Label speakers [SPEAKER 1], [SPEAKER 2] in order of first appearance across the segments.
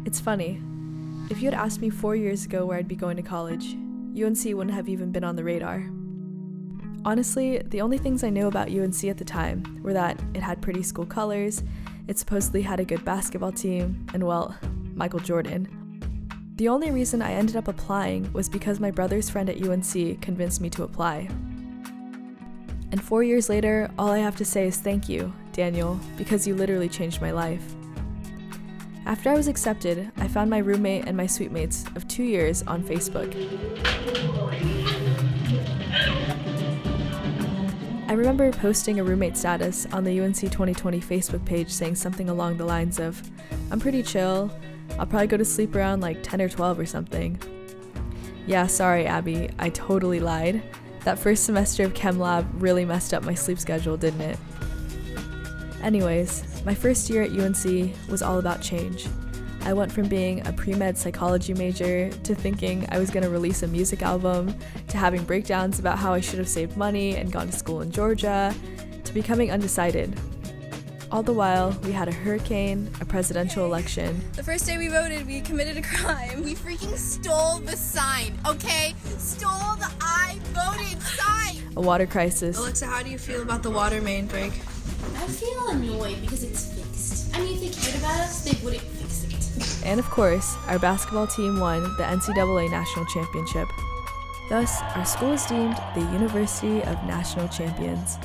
[SPEAKER 1] It's funny. If you had asked me 4 years ago where I'd be going to college, UNC wouldn't have even been on the radar. Honestly, the only things I knew about UNC at the time were that it had pretty school colors, it supposedly had a good basketball team, and well, Michael Jordan. The only reason I ended up applying was because my brother's friend at UNC convinced me to apply. And 4 years later, all I have to say is thank you, Daniel, because you literally changed my life. After I was accepted, I found my roommate and my suite mates of 2 years on Facebook. I remember posting a roommate status on the UNC 2020 Facebook page saying something along the lines of, "I'm pretty chill, I'll probably go to sleep around like 10 or 12 or something." Yeah, sorry Abby, I totally lied. That first semester of Chem Lab really messed up my sleep schedule, didn't it? Anyways, my first year at UNC was all about change. I went from being a pre-med psychology major to thinking I was going to release a music album, to having breakdowns about how I should have saved money and gone to school in Georgia, to becoming undecided. All the while, we had a hurricane, a presidential election.
[SPEAKER 2] The first day we voted, we committed a crime.
[SPEAKER 3] We freaking stole the sign, okay? Stole the I voted sign!
[SPEAKER 1] A water crisis.
[SPEAKER 2] Alexa, how do you feel about the water main break?
[SPEAKER 3] I feel annoyed because it's fixed. I mean, if they cared about us, they wouldn't fix it.
[SPEAKER 1] And of course, our basketball team won the NCAA National Championship. Thus, our school is deemed the University of National Champions.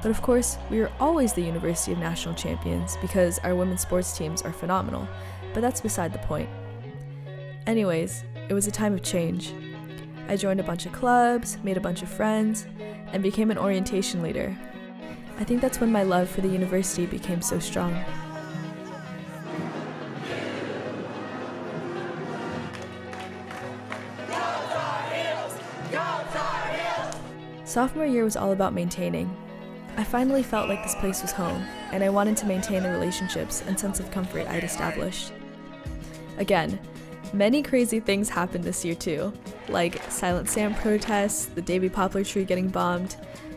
[SPEAKER 1] But of course, we are always the University of National Champions because our women's sports teams are phenomenal, but that's beside the point. Anyways, it was a time of change. I joined a bunch of clubs, made a bunch of friends, and became an orientation leader. I think that's when my love for the university became so strong. Sophomore year was all about maintaining. I finally felt like this place was home, and I wanted to maintain the relationships and sense of comfort I'd established. Again, many crazy things happened this year too, like Silent Sam protests, the Davy Poplar tree getting bombed,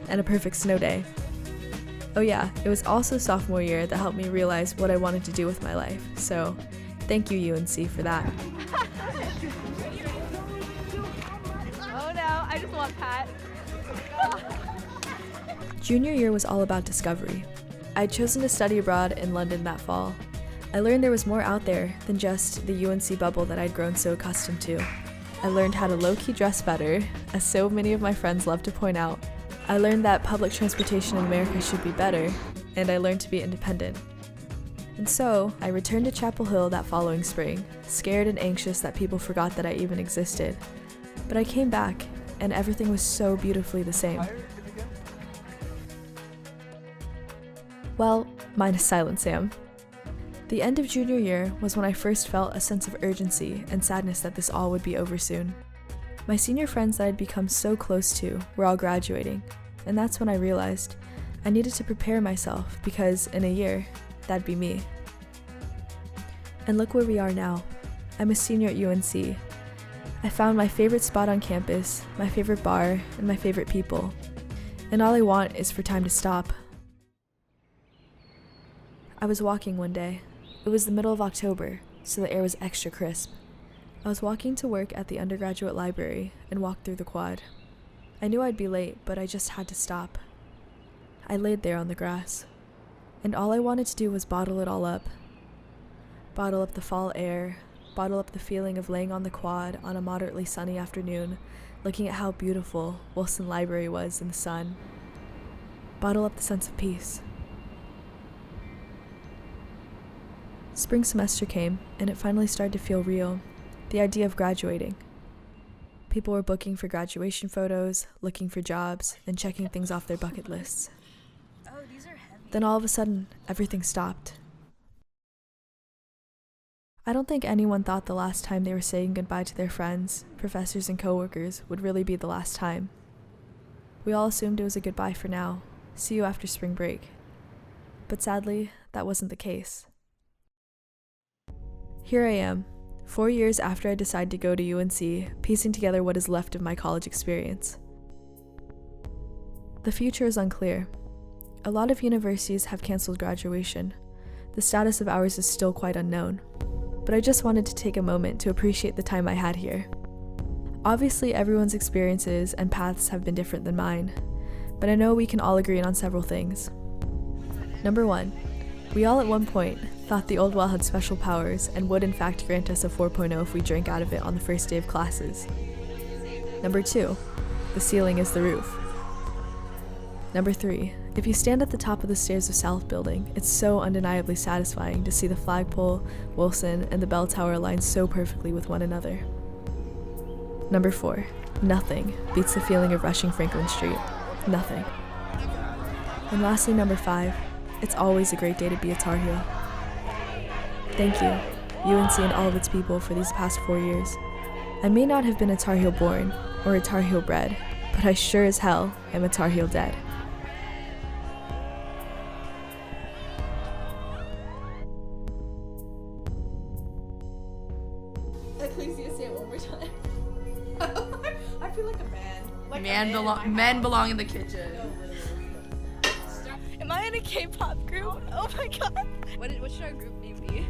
[SPEAKER 1] and a perfect snow day. Oh yeah, it was also sophomore year that helped me realize what I wanted to do with my life, so thank you UNC for that.
[SPEAKER 4] Oh no, I just want Pat.
[SPEAKER 1] Junior year was all about discovery. I had chosen to study abroad in London that fall. I learned there was more out there than just the UNC bubble that I'd grown so accustomed to. I learned how to low-key dress better, as so many of my friends love to point out. I learned that public transportation in America should be better, and I learned to be independent. And so, I returned to Chapel Hill that following spring, scared and anxious that people forgot that I even existed. But I came back, and everything was so beautifully the same. Well, minus Silent Sam. The end of junior year was when I first felt a sense of urgency and sadness that this all would be over soon. My senior friends that I'd become so close to were all graduating, and that's when I realized I needed to prepare myself because in a year, that'd be me. And look where we are now. I'm a senior at UNC. I found my favorite spot on campus, my favorite bar, and my favorite people. And all I want is for time to stop. I was walking one day. It was the middle of October, so the air was extra crisp. I was walking to work at the undergraduate library and walked through the quad. I knew I'd be late, but I just had to stop. I laid there on the grass, and all I wanted to do was bottle it all up. Bottle up the fall air, bottle up the feeling of laying on the quad on a moderately sunny afternoon, looking at how beautiful Wilson Library was in the sun. Bottle up the sense of peace. Spring semester came, and it finally started to feel real. The idea of graduating. People were booking for graduation photos, looking for jobs, and checking things off their bucket lists.
[SPEAKER 2] Oh, these are heavy.
[SPEAKER 1] Then all of a sudden, everything stopped. I don't think anyone thought the last time they were saying goodbye to their friends, professors, and coworkers would really be the last time. We all assumed it was a goodbye for now. See you after spring break. But sadly, that wasn't the case. Here I am, 4 years after I decided to go to UNC, piecing together what is left of my college experience. The future is unclear. A lot of universities have canceled graduation. The status of ours is still quite unknown. but I just wanted to take a moment to appreciate the time I had here. Obviously, everyone's experiences and paths have been different than mine, but I know we can all agree on several things. Number 1, we all at one point thought the old well had special powers and would in fact grant us a 4.0 if we drank out of it on the first day of classes. Number 2, the ceiling is the roof. Number 3, if you stand at the top of the stairs of South Building, it's so undeniably satisfying to see the flagpole, Wilson, and the bell tower aligned so perfectly with one another. Number 4, nothing beats the feeling of rushing Franklin Street. Nothing. And lastly, number 5, it's always a great day to be a Tar Heel. Thank you, UNC and all of its people, for these past 4 years. I may not have been a Tar Heel born, or a Tar Heel bred, but I sure as hell am a Tar Heel dead.
[SPEAKER 2] Please, you say it one more time. I feel like a man.
[SPEAKER 5] Men belong in the kitchen.
[SPEAKER 2] Am I in a K-pop group? Oh my god. What should our group name be?